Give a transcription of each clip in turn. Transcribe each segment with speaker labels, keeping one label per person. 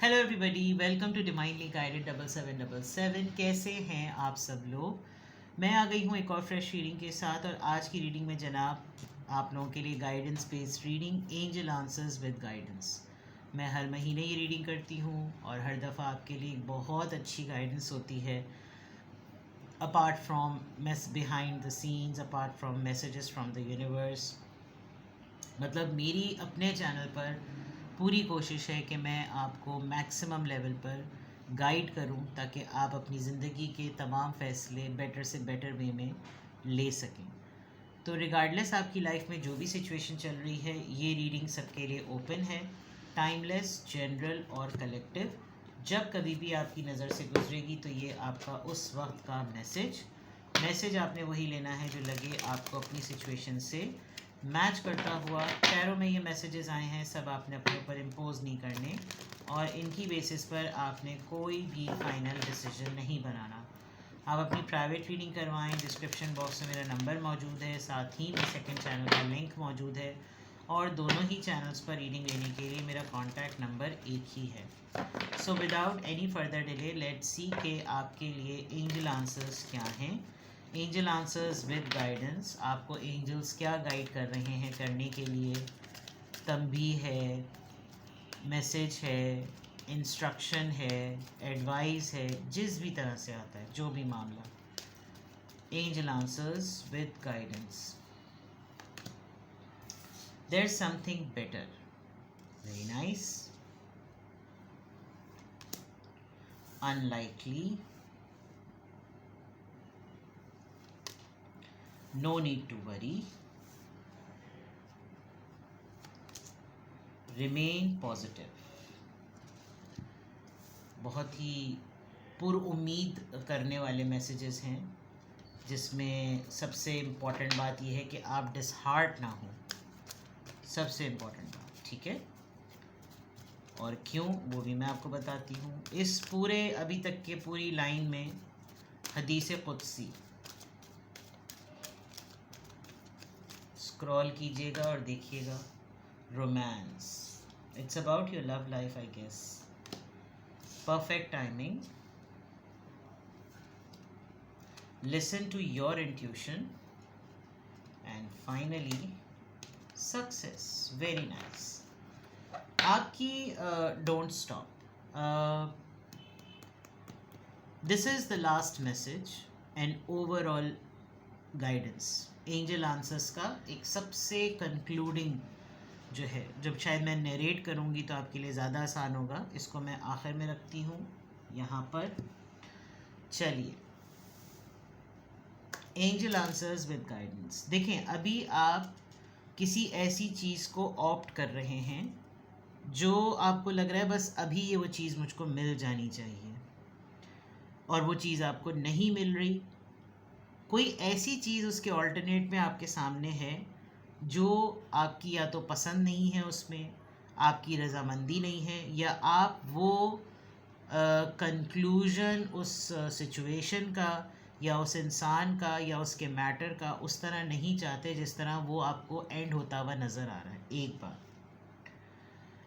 Speaker 1: Hello everybody, welcome to divinely guided 7777। कैसे हैं आप सब लोग। मैं आ गई हूँ एक और फ्रेश रीडिंग के साथ। और आज की रीडिंग में जनाब आप लोगों के लिए guidance based reading, angel answers with guidance. मैं हर महीने ये रीडिंग करती हूँ और हर दफ़ा आपके लिए एक बहुत अच्छी गाइडेंस होती है, apart from mess behind the scenes, apart from messages from the universe. मतलब मेरी अपने चैनल पर पूरी कोशिश है कि मैं आपको मैक्सिमम लेवल पर गाइड करूं ताकि आप अपनी ज़िंदगी के तमाम फ़ैसले बेटर से बेटर वे में ले सकें। तो रिगार्डलेस आपकी लाइफ में जो भी सिचुएशन चल रही है, ये रीडिंग सबके लिए ओपन है, टाइमलेस, जनरल और कलेक्टिव। जब कभी भी आपकी नज़र से गुजरेगी तो ये आपका उस वक्त का मैसेज आपने वही लेना है जो लगे आपको अपनी सिचुएशन से मैच करता हुआ। टैरो में ये मैसेजेस आए हैं, सब आपने अपने ऊपर इम्पोज नहीं करने और इनकी बेसिस पर आपने कोई भी फाइनल डिसीजन नहीं बनाना। आप अपनी प्राइवेट रीडिंग करवाएं। डिस्क्रिप्शन बॉक्स में मेरा नंबर मौजूद है, साथ ही में सेकंड चैनल का लिंक मौजूद है और दोनों ही चैनल्स पर रीडिंग लेने के लिए मेरा कॉन्टैक्ट नंबर एक ही है। So without any further delay let's see के आपके लिए एंजल आंसर्स क्या हैं। एंजल आंसर्स विद गाइडेंस, आपको एंजल्स क्या गाइड कर रहे हैं करने के लिए। तंबीह है, मैसेज है, इंस्ट्रक्शन है, एडवाइस है, जिस भी तरह से आता है, जो भी मामला। Angel answers with guidance. There is something better, very nice, unlikely, no need to worry, remain positive। बहुत ही पुरुम्मीद करने वाले मैसेजेस हैं, जिसमें सबसे इम्पॉर्टेंट बात यह है कि आप डिसहार्ट ना हो। सबसे इम्पॉर्टेंट बात, ठीक है। और क्यों, वो भी मैं आपको बताती हूँ। इस पूरे अभी तक के पूरी लाइन में हदीस कुदसी स्क्रॉल कीजिएगा और देखिएगा। Romance, it's about your love life I guess. Perfect timing, listen to your intuition and finally success. Very nice. आपकी don't stop. This is the last message and overall guidance. Angel answers का एक सबसे concluding जो है, जब शायद मैं narrate करूँगी तो आपके लिए ज़्यादा आसान होगा। इसको मैं आखिर में रखती हूँ यहाँ पर। चलिए, एंजल आंसर्स विद गाइडेंस। देखें, अभी आप किसी ऐसी चीज़ को ऑप्ट कर रहे हैं जो आपको लग रहा है बस अभी ये वो चीज़ मुझको मिल जानी चाहिए, और वो चीज़ आपको नहीं मिल रही। कोई ऐसी चीज़ उसके ऑल्टरनेट में आपके सामने है जो आपकी या तो पसंद नहीं है, उसमें आपकी रज़ामंदी नहीं है, या आप वो कंक्लूजन उस सिचुएशन का या उस इंसान का या उसके मैटर का उस तरह नहीं चाहते जिस तरह वो आपको एंड होता हुआ नज़र आ रहा है। एक बार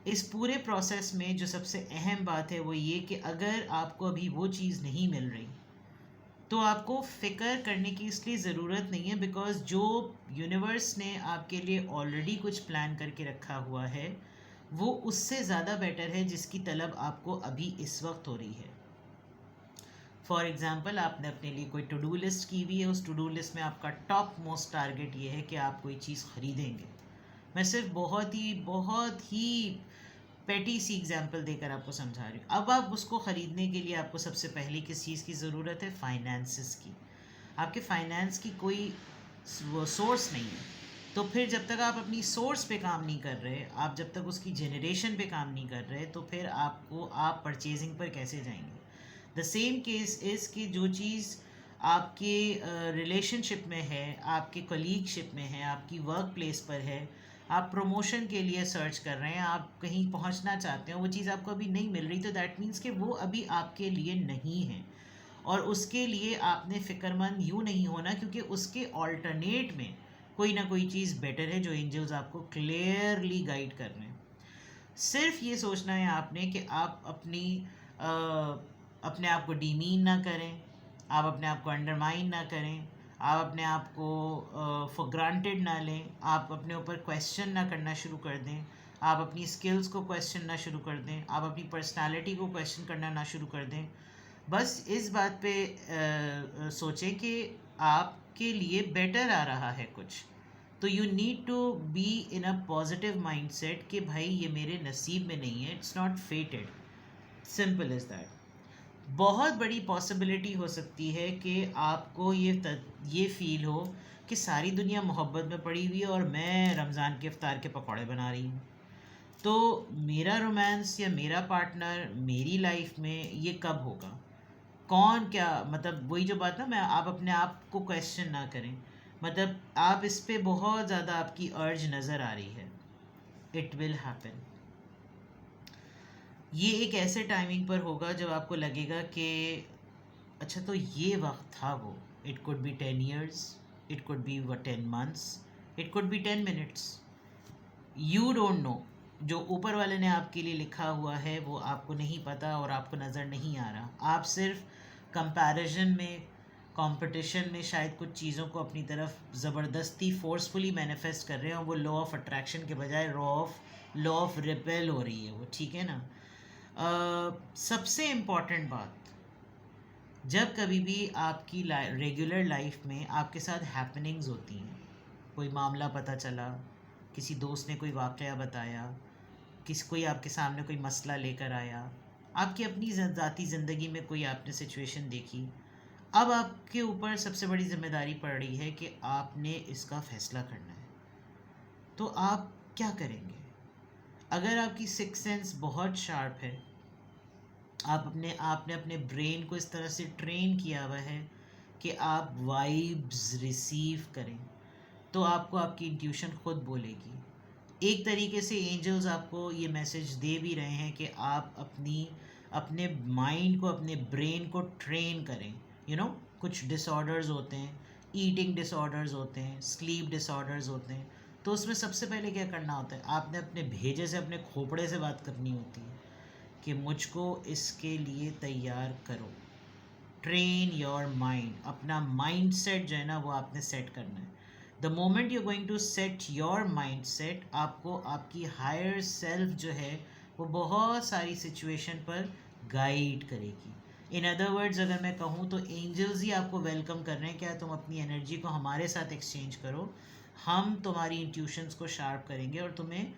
Speaker 1: इस पूरे प्रोसेस में जो सबसे अहम बात है वो ये कि अगर आपको अभी वो चीज़ नहीं मिल रही तो आपको फ़िक्र करने की इसलिए ज़रूरत नहीं है, बिकॉज़ जो यूनिवर्स ने आपके लिए ऑलरेडी कुछ प्लान करके रखा हुआ है वो उससे ज़्यादा बेटर है जिसकी तलब आपको अभी इस वक्त हो रही है। फॉर एग्ज़ाम्पल, आपने अपने लिए कोई टू डू लिस्ट की हुई है, उस टू डू लिस्ट में आपका टॉप मोस्ट टारगेट ये है कि आप कोई चीज़ ख़रीदेंगे। मैं सिर्फ बहुत ही पेटी सी एग्जांपल देकर आपको समझा रही हूँ। अब आप उसको ख़रीदने के लिए आपको सबसे पहले किस चीज़ की ज़रूरत है? फाइनेंसिस की। आपके फाइनेंस की कोई सोर्स नहीं है, तो फिर जब तक आप अपनी सोर्स पे काम नहीं कर रहे, आप जब तक उसकी जनरेशन पे काम नहीं कर रहे, तो फिर आप परचेजिंग पर कैसे जाएंगे? द सेम केस इज़ कि जो चीज़ आपके रिलेशनशिप में है, आपके कलीगशिप में है, आपकी वर्क प्लेस पर है, आप प्रमोशन के लिए सर्च कर रहे हैं, आप कहीं पहुंचना चाहते हैं, वो चीज़ आपको अभी नहीं मिल रही, तो दैट मीन्स कि वो अभी आपके लिए नहीं है। और उसके लिए आपने फ़िक्रमंद यूँ नहीं होना, क्योंकि उसके ऑल्टरनेट में कोई ना कोई चीज़ बेटर है जो एंजल्स आपको क्लियरली गाइड कर रहे हैं। सिर्फ ये सोचना है आपने कि आप अपने आप को डीमीन ना करें, आप अपने आप को अंडरमाइन ना करें, आप अपने आप को फॉर ग्रांटेड ना लें, आप अपने ऊपर क्वेश्चन ना करना शुरू कर दें, आप अपनी स्किल्स को क्वेश्चन ना शुरू कर दें, आप अपनी पर्सनालिटी को क्वेश्चन करना ना शुरू कर दें। बस इस बात पे सोचें कि आपके लिए बेटर आ रहा है कुछ, तो you need to be in a positive mindset कि भाई ये मेरे नसीब में नहीं है, it's not fated, simple is that. बहुत बड़ी पॉसिबिलिटी हो सकती है कि आपको ये फील हो कि सारी दुनिया मोहब्बत में पड़ी हुई है और मैं रमज़ान के इफ्तार के पकौड़े बना रही हूँ। तो मेरा रोमांस या मेरा पार्टनर मेरी लाइफ में ये कब होगा, कौन क्या, मतलब वही जो बात ना, मैं आप अपने आप को क्वेश्चन ना करें, मतलब आप इस पे बहुत ज़्यादा आपकी अर्ज नज़र आ रही है, इट विल हैपन। ये एक ऐसे टाइमिंग पर होगा जब आपको लगेगा कि अच्छा तो ये वक्त था वो, it could be 10 years, it could be 10 months, it could be 10 minutes, you don't know. जो ऊपर वाले ने आपके लिए लिखा हुआ है वो आपको नहीं पता और आपको नज़र नहीं आ रहा। आप सिर्फ कंपैरिजन में, कंपटीशन में शायद कुछ चीज़ों को अपनी तरफ ज़बरदस्ती फोर्सफुली मैनिफेस्ट कर रहे हैं और वो लॉ ऑफ अट्रैक्शन के बजाय लॉ ऑफ रिपेल हो रही है वो, ठीक है ना। सबसे इम्पॉर्टेंट बात, जब कभी भी आपकी रेगुलर लाइफ में आपके साथ हैपनिंग्स होती हैं, कोई मामला पता चला, किसी दोस्त ने कोई वाक़या बताया, कोई आपके सामने कोई मसला लेकर आया, आपकी अपनी ज़ाती ज़िंदगी में कोई आपने सिचुएशन देखी, अब आपके ऊपर सबसे बड़ी ज़िम्मेदारी पड़ रही है कि आपने इसका फ़ैसला करना है। तो आप क्या करेंगे? अगर आपकी सिक्स सेंस बहुत शार्प है, आपने अपने ब्रेन को इस तरह से ट्रेन किया हुआ है कि आप वाइब्स रिसीव करें, तो आपको आपकी इंट्यूशन खुद बोलेगी। एक तरीके से एंजल्स आपको ये मैसेज दे भी रहे हैं कि आप अपने माइंड को, अपने ब्रेन को ट्रेन करें। कुछ डिसऑर्डर्स होते हैं, ईटिंग डिसऑर्डर्स होते हैं, स्लीप डिसऑर्डर्स होते हैं, तो उसमें सबसे पहले क्या करना होता है, आपने अपने भेजे से, अपने खोपड़े से बात करनी होती है कि मुझको इसके लिए तैयार करो। ट्रेन योर माइंड, अपना माइंड सेट जो है ना वो आपने सेट करना है। The moment you going to set your mind set, आपको आपकी हायर सेल्फ जो है वो बहुत सारी सिचुएशन पर गाइड करेगी। इन अदर वर्ड्स अगर मैं कहूँ तो एंजल्स ही आपको वेलकम कर रहे हैं, क्या तुम अपनी एनर्जी को हमारे साथ एक्सचेंज करो, हम तुम्हारी इंट्यूशंस को शार्प करेंगे और तुम्हें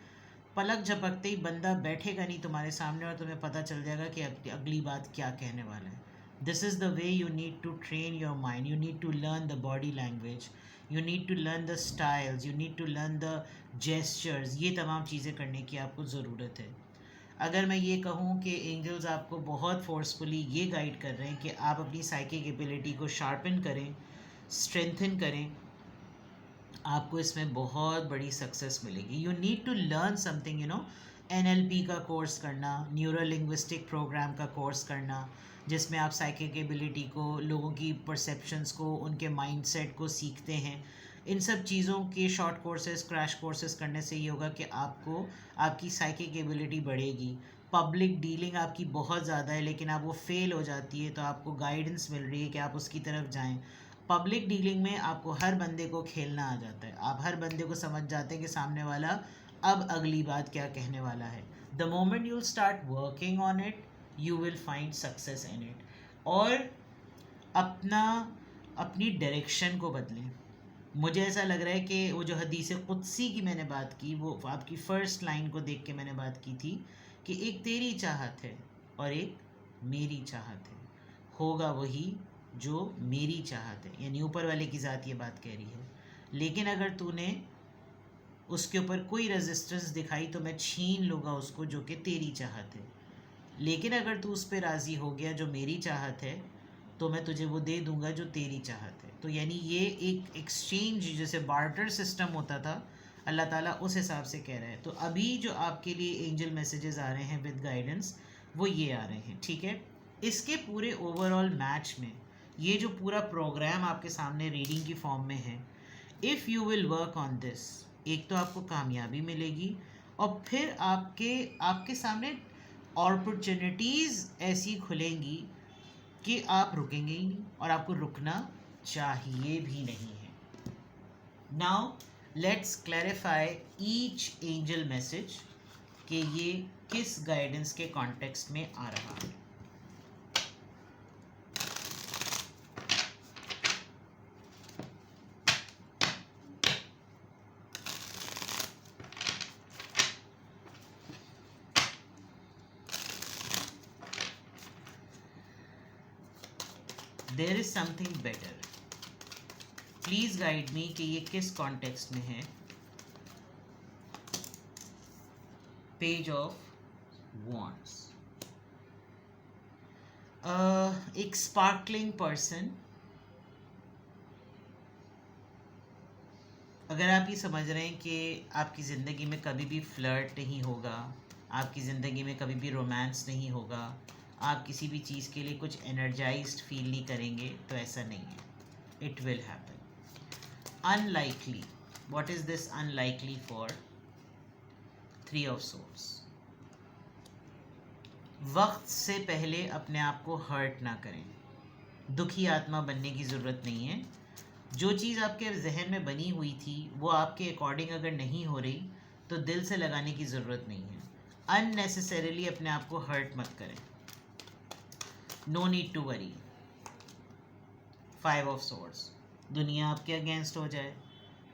Speaker 1: पलक झपकते ही बंदा बैठेगा नहीं तुम्हारे सामने और तुम्हें पता चल जाएगा कि अगली बात क्या कहने वाला है। This is the way you need to train your mind, you need to learn the body language, you need to learn the styles, you need to learn the gestures, ये तमाम चीज़ें करने की आपको ज़रूरत है। अगर मैं ये कहूँ कि एंजल्स आपको बहुत फोर्सफुली ये गाइड कर रहे हैं कि आप अपनी साइकिक एबिलिटी को शार्पन करें, स्ट्रेंथन करें, आपको इसमें बहुत बड़ी सक्सेस मिलेगी। You need to learn something, NLP का कोर्स करना, न्यूरो लिंग्विस्टिक प्रोग्राम का कोर्स करना, जिसमें आप साइकिक एबिलिटी को, लोगों की परसेप्शंस को, उनके माइंडसेट को सीखते हैं। इन सब चीज़ों के शॉर्ट कोर्सेज, क्रैश कोर्सेज करने से ये होगा कि आपको आपकी साइकिक एबिलिटी बढ़ेगी। पब्लिक डीलिंग आपकी बहुत ज़्यादा है लेकिन आप वो फेल हो जाती है, तो आपको गाइडेंस मिल रही है कि आप उसकी तरफ जाएं। पब्लिक डीलिंग में आपको हर बंदे को खेलना आ जाता है, आप हर बंदे को समझ जाते हैं कि सामने वाला अब अगली बात क्या कहने वाला है। The moment you start working on it, you will find success in it. और अपनी डायरेक्शन को बदलें। मुझे ऐसा लग रहा है कि वो जो हदीस कुदसी की मैंने बात की, वो आपकी फ़र्स्ट लाइन को देख के मैंने बात की थी कि एक तेरी चाहत है और एक मेरी चाहत है, होगा वही जो मेरी चाहत है, यानी ऊपर वाले की ज़ात ये बात कह रही है। लेकिन अगर तूने उसके ऊपर कोई रेजिस्टेंस दिखाई तो मैं छीन लूँगा उसको जो कि तेरी चाहत है। लेकिन अगर तू उस पर राज़ी हो गया जो मेरी चाहत है, तो मैं तुझे वो दे दूँगा जो तेरी चाहत है। तो यानी ये एक एक्सचेंज, जैसे बार्टर सिस्टम होता था, अल्लाह ताला उस हिसाब से कह रहा है। तो अभी जो आपके लिए एंजल मैसेजेस आ रहे हैं विद गाइडेंस, वो ये आ रहे हैं, ठीक है। इसके पूरे ओवरऑल मैच में ये जो पूरा प्रोग्राम आपके सामने रीडिंग की फॉर्म में है, if you will work on this, एक तो आपको कामयाबी मिलेगी और फिर आपके आपके सामने अपॉर्चुनिटीज़ ऐसी खुलेंगी कि आप रुकेंगे ही नहीं, और आपको रुकना चाहिए भी नहीं है. Now let's clarify each angel message कि ये किस गाइडेंस के कॉन्टेक्स्ट में आ रहा है. There is something better. Please guide me कि ये किस कॉन्टेक्स्ट में है. Page of wands. एक स्पार्कलिंग पर्सन. अगर आप ये समझ रहे हैं कि आपकी ज़िंदगी में कभी भी फ्लर्ट नहीं होगा, आपकी ज़िंदगी में कभी भी रोमांस नहीं होगा, आप किसी भी चीज़ के लिए कुछ एनर्जाइज्ड फील नहीं करेंगे, तो ऐसा नहीं है. It will happen. Unlikely. What is this unlikely for? 3 of source. वक्त से पहले अपने आप को हर्ट ना करें. दुखी आत्मा बनने की ज़रूरत नहीं है. जो चीज़ आपके जहन में बनी हुई थी वो आपके अकॉर्डिंग अगर नहीं हो रही तो दिल से लगाने की ज़रूरत नहीं है. अननेसेसरीली अपने आप को हर्ट मत करें. No need to worry. 5 of swords. दुनिया आपके अगेंस्ट हो जाए,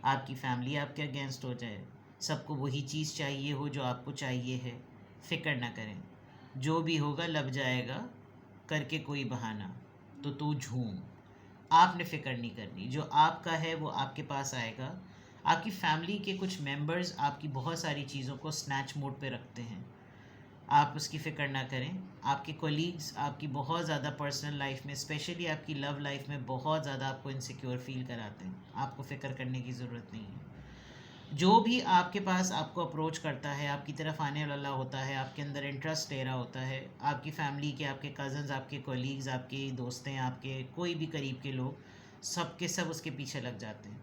Speaker 1: आपकी फैमिली आपके अगेंस्ट हो जाए, सबको वही चीज़ चाहिए हो जो आपको चाहिए है, फ़िक्र ना करें. जो भी होगा लब जाएगा करके कोई बहाना, तो तू झूम. आपने फ़िक्र नहीं करनी. जो आपका है वो आपके पास आएगा. आपकी फैमिली के कुछ मेंबर्स आपकी बहुत सारी चीज़ों को स्नैच मोड पे रखते हैं, आप उसकी फ़िक्र ना करें. आपके कोलीग्स आपकी बहुत ज़्यादा पर्सनल लाइफ में, स्पेशली आपकी लव लाइफ में बहुत ज़्यादा आपको इनसिक्योर फील कराते हैं. आपको फ़िक्र करने की ज़रूरत नहीं है. जो भी आपके पास आपको अप्रोच करता है, आपकी तरफ आने वाला होता है, आपके अंदर इंटरेस्ट ले रहा होता है, आपकी फैमिली के, आपके कज़न्स, आपके कोलीग्स, आपके दोस्तें, आपके कोई भी करीब के लोग, सब के सब उसके पीछे लग जाते हैं.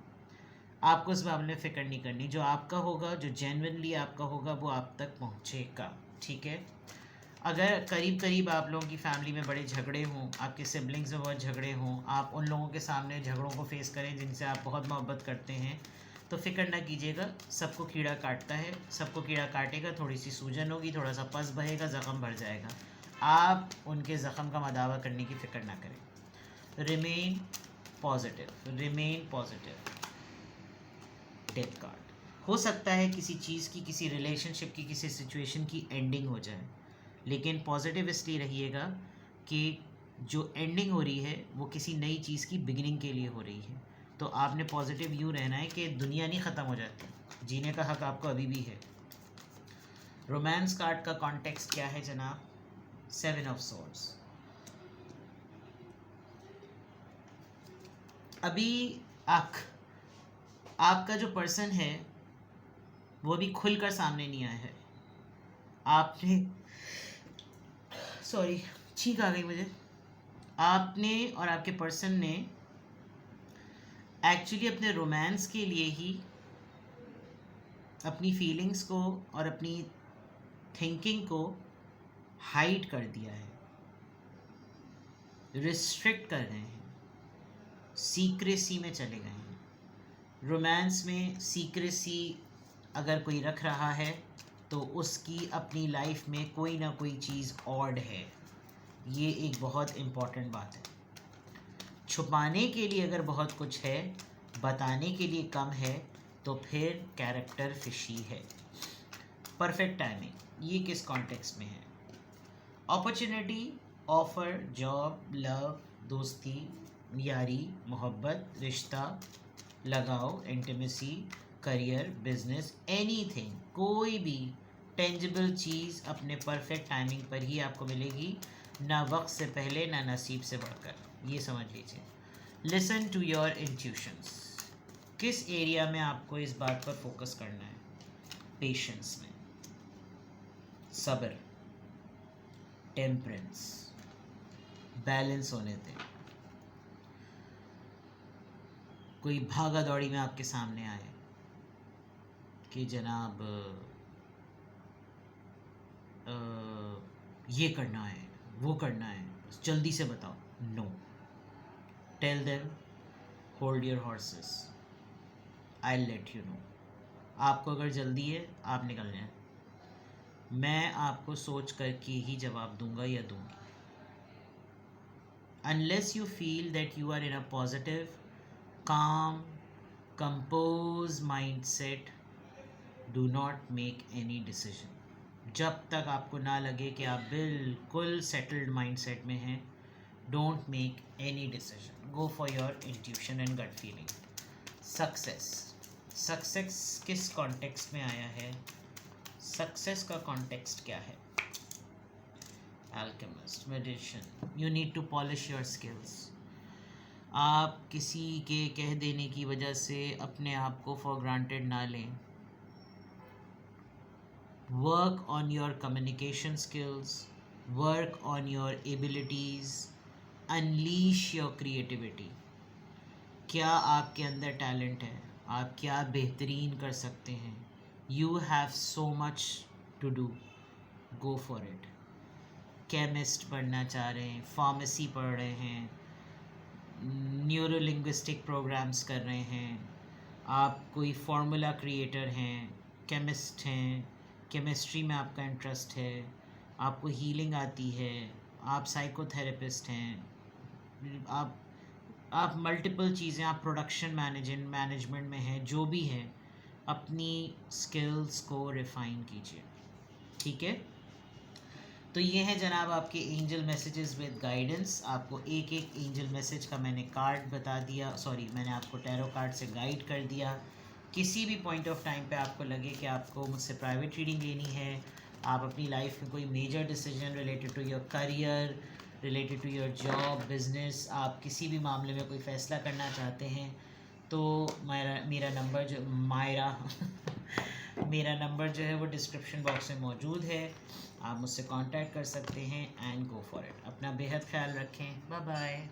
Speaker 1: आपको उस मामले में फ़िक्र नहीं करनी. जो आपका होगा, जो जेन्युइनली आपका होगा, वो आप तक पहुँचेगा. ठीक है. अगर करीब करीब आप लोगों की फैमिली में बड़े झगड़े हों, आपके सिबलिंग्स में बहुत झगड़े हों, आप उन लोगों के सामने झगड़ों को फेस करें जिनसे आप बहुत मोहब्बत करते हैं, तो फ़िक्र ना कीजिएगा. सबको कीड़ा काटता है, सबको कीड़ा काटेगा, थोड़ी सी सूजन होगी, थोड़ा सा पस बहेगा, ज़ख़म भर जाएगा. आप उनके ज़ख़म का मदावा करने की फ़िक्र ना करें. Remain positive. Remain positive. Death card. हो सकता है किसी चीज़ की, किसी रिलेशनशिप की, किसी सिचुएशन की एंडिंग हो जाए, लेकिन पॉजिटिव इसलिए रहिएगा कि जो एंडिंग हो रही है वो किसी नई चीज़ की बिगिनिंग के लिए हो रही है. तो आपने पॉजिटिव यूँ रहना है कि दुनिया नहीं ख़त्म हो जाती, जीने का हक़ आपको अभी भी है. रोमांस कार्ड का कॉन्टेक्स्ट क्या है जनाब? 7 ऑफ सोर्ड्स. अभी आपका जो पर्सन है वो अभी खुलकर सामने नहीं आया है. आपने, सॉरी छींक आ गई मुझे. आपने और आपके पर्सन ने एक्चुअली अपने रोमांस के लिए ही अपनी फीलिंग्स को और अपनी थिंकिंग को हाइड कर दिया है, रिस्ट्रिक्ट कर रहे हैं, सीक्रेसी में चले गए हैं. रोमांस में सीक्रेसी अगर कोई रख रहा है तो उसकी अपनी लाइफ में कोई ना कोई चीज़ ऑड है. ये एक बहुत इम्पॉर्टेंट बात है. छुपाने के लिए अगर बहुत कुछ है, बताने के लिए कम है, तो फिर कैरेक्टर फिशी है. Perfect timing. ये किस कॉन्टेक्स्ट में है? अपॉर्चुनिटी, ऑफ़र, जॉब, लव, दोस्ती, यारी, मोहब्बत, रिश्ता, लगाव, इंटीमेसी, करियर, बिजनेस, एनीथिंग. कोई भी टेंजिबल चीज़ अपने परफेक्ट टाइमिंग पर ही आपको मिलेगी, ना वक्त से पहले, ना नसीब से बढ़कर. ये समझ लीजिए. Listen to your intuitions. किस एरिया में आपको इस बात पर फोकस करना है? पेशेंस में, सब्र, टेम्परेंस. बैलेंस होने दें. कोई भागा दौड़ी में आपके सामने आए कि जनाब ये करना है, वो करना है, जल्दी से बताओ. No, tell them hold your horses, I let you know. आपको अगर जल्दी है आप निकल जाएं, मैं आपको सोच करके ही जवाब दूंगा या दूंगी. Unless you feel that you are in a positive, calm, composed mindset, do not make any decision. जब तक आपको ना लगे कि आप बिल्कुल सेटल्ड माइंडसेट में हैं, don't make any decision. Go for your intuition and gut feeling. Success किस कॉन्टेक्स्ट में आया है? सक्सेस का कॉन्टेक्स्ट क्या है? Alchemist, magician, you need to polish your skills. आप किसी के कह देने की वजह से अपने आप को for granted ना लें. Work on your communication skills, work on your abilities, unleash your creativity. क्या आपके अंदर टैलेंट है? आप क्या बेहतरीन कर सकते हैं? You have so much to do. Go for it. Chemist पढ़ना चाह रहे हैं, फार्मेसी पढ़ रहे हैं, न्यूरो लिंग्विस्टिक प्रोग्राम्स कर रहे हैं, आप कोई फार्मूला क्रिएटर हैं, केमिस्ट हैं, केमिस्ट्री में आपका इंटरेस्ट है, आपको हीलिंग आती है, आप साइकोथेरेपिस्ट हैं, आप मल्टीपल चीज़ें, आप प्रोडक्शन मैनेजमेंट में हैं, जो भी है अपनी स्किल्स को रिफ़ाइन कीजिए. ठीक है, तो ये है जनाब आपके एंजल मैसेजेस विद गाइडेंस. आपको एक एक एंजल मैसेज का मैंने कार्ड बता दिया, मैंने आपको टैरो कार्ड से गाइड कर दिया. किसी भी पॉइंट ऑफ टाइम पे आपको लगे कि आपको मुझसे प्राइवेट रीडिंग लेनी है, आप अपनी लाइफ में कोई major decision related to your career, related to your job, business, आप किसी भी मामले में कोई फ़ैसला करना चाहते हैं, तो मेरा नंबर जो है वो डिस्क्रिप्शन बॉक्स में मौजूद है. आप मुझसे कांटेक्ट कर सकते हैं एंड गो फॉर इट. अपना बेहद ख्याल रखें. Bye bye.